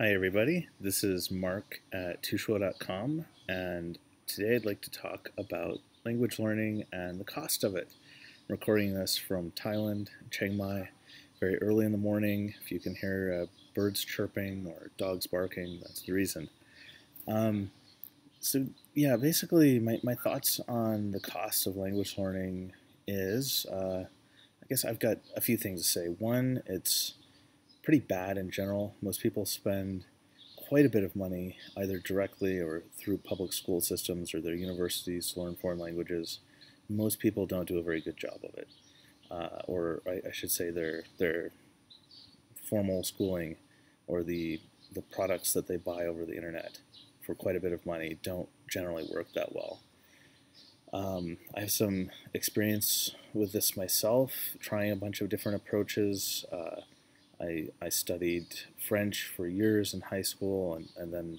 Hi everybody, this is Mark at tushuo.com, and today I'd like to talk about language learning and the cost of it. I'm recording this from Thailand, Chiang Mai, very early in the morning. If you can hear birds chirping or dogs barking, that's the reason. Um, so yeah, basically my thoughts on the cost of language learning is, I guess I've got a few things to say. One, it's pretty bad in general. Most people spend quite a bit of money either directly or through public school systems or their universities to learn foreign languages. Most people don't do a very good job of it, or I should say their formal schooling or the products that they buy over the internet for quite a bit of money don't generally work that well. I have some experience with this myself, trying a bunch of different approaches. I studied French for years in high school and then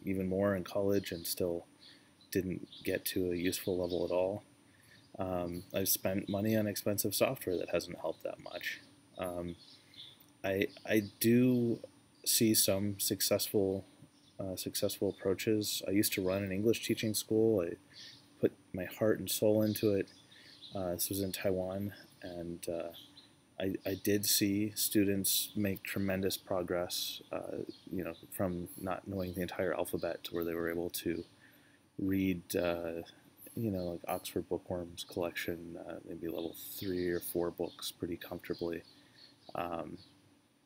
even more in college and still didn't get to a useful level at all. I've spent money on expensive software that hasn't helped that much. Um, I do see some successful approaches. I used to run an English teaching school. I put my heart and soul into it. This was in Taiwan, and I did see students make tremendous progress, from not knowing the entire alphabet to where they were able to read, like Oxford Bookworm's collection, maybe level 3 or 4 books pretty comfortably. Um,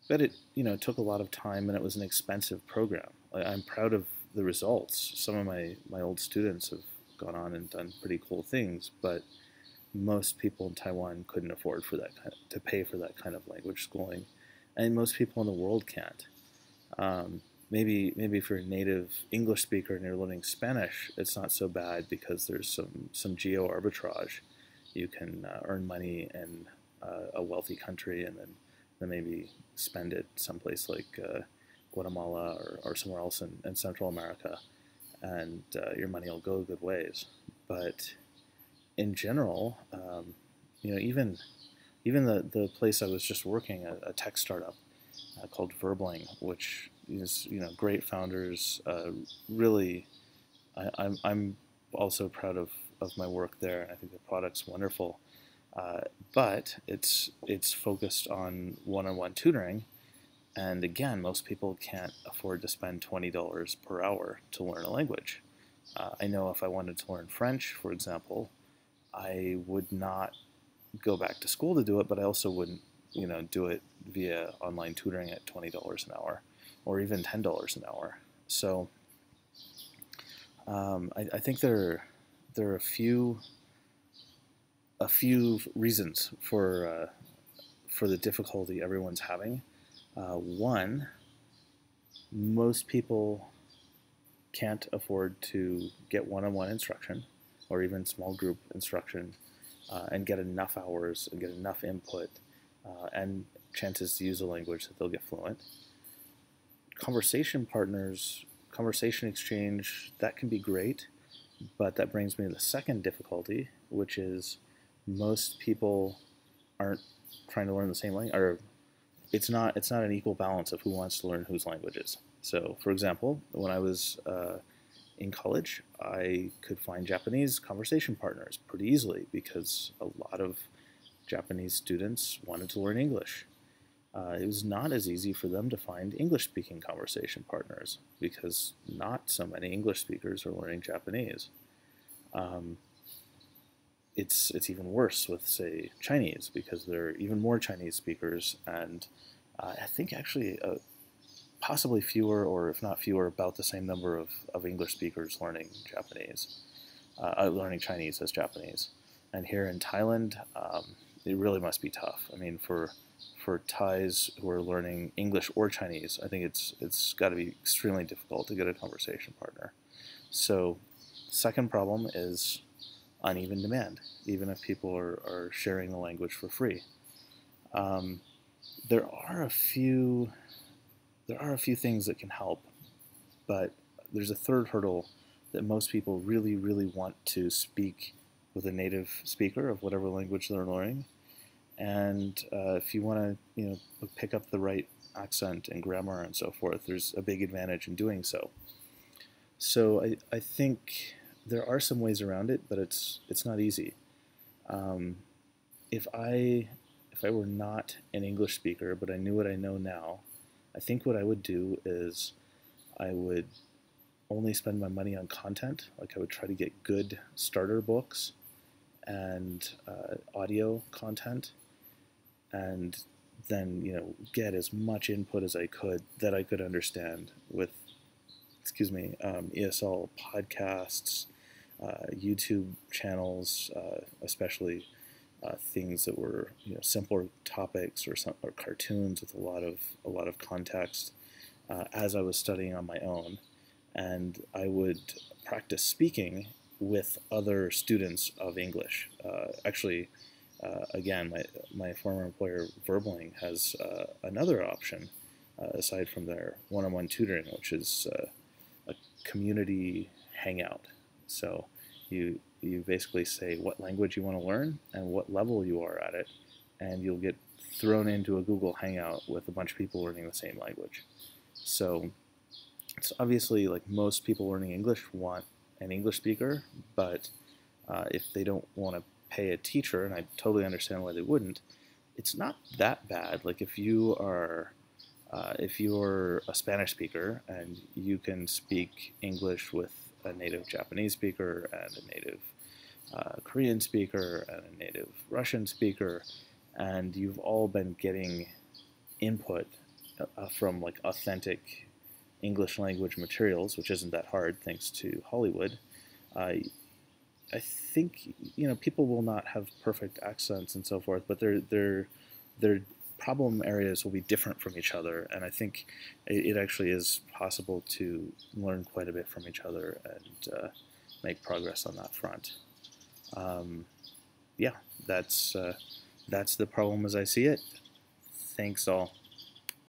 but it took a lot of time and it was an expensive program. I'm proud of the results. Some of my old students have gone on and done pretty cool things, but most people in Taiwan couldn't afford to pay for that kind of language schooling, and most people in the world can't. Maybe if you're a native English speaker and you're learning Spanish, it's not so bad because there's some geo arbitrage. You can earn money in a wealthy country and then maybe spend it someplace like Guatemala or somewhere else in Central America, and your money will go good ways. But in general, even the place I was just working, a tech startup called Burbling, which is great founders. Really, I'm also proud of my work there, and I think the product's wonderful. But it's focused on one-on-one tutoring, and again, most people can't afford to spend $20 per hour to learn a language. I know if I wanted to learn French, for example, I would not go back to school to do it, but I also wouldn't, do it via online tutoring at $20 an hour, or even $10 an hour. So I think there are a few reasons for the difficulty everyone's having. One, most people can't afford to get one-on-one instruction or even small group instruction and get enough hours and get enough input and chances to use a language that they'll get fluent. Conversation partners, conversation exchange, that can be great, but that brings me to the second difficulty, which is most people aren't trying to learn the same language, or it's not an equal balance of who wants to learn whose languages. So, for example, when I was in college, I could find Japanese conversation partners pretty easily because a lot of Japanese students wanted to learn English. It was not as easy for them to find English-speaking conversation partners because not so many English speakers are learning Japanese. Um, it's even worse with, say, Chinese because there are even more Chinese speakers, and I think actually possibly fewer, or if not fewer, about the same number of English speakers learning learning Chinese as Japanese. And here in Thailand, it really must be tough. I mean, for Thais who are learning English or Chinese, I think it's got to be extremely difficult to get a conversation partner. So, second problem is uneven demand, even if people are sharing the language for free. Um, there are a few things that can help, but there's a third hurdle that most people really, really want to speak with a native speaker of whatever language they're learning. And if you want to, pick up the right accent and grammar and so forth, there's a big advantage in doing so. So I think there are some ways around it, but it's not easy. Um, if I were not an English speaker, but I knew what I know now, I think what I would do is I would only spend my money on content. Like I would try to get good starter books and audio content, and then get as much input as I could that I could understand with, ESL podcasts, YouTube channels, especially things that were simpler topics or cartoons with a lot of context as I was studying on my own, and I would practice speaking with other students of English. Actually, again, my former employer, Burbling, has another option aside from their one-on-one tutoring, which is a community hangout. So you basically say what language you want to learn and what level you are at it, and you'll get thrown into a Google Hangout with a bunch of people learning the same language. So it's obviously like most people learning English want an English speaker, but if they don't want to pay a teacher, and I totally understand why they wouldn't, it's not that bad. Like if you're a Spanish speaker and you can speak English with a native Japanese speaker and a native Korean speaker and a native Russian speaker, and you've all been getting input from like authentic English language materials, which isn't that hard thanks to Hollywood. I think people will not have perfect accents and so forth, but their problem areas will be different from each other, and I think it actually is possible to learn quite a bit from each other and make progress on that front. Yeah, that's the problem as I see it. Thanks all.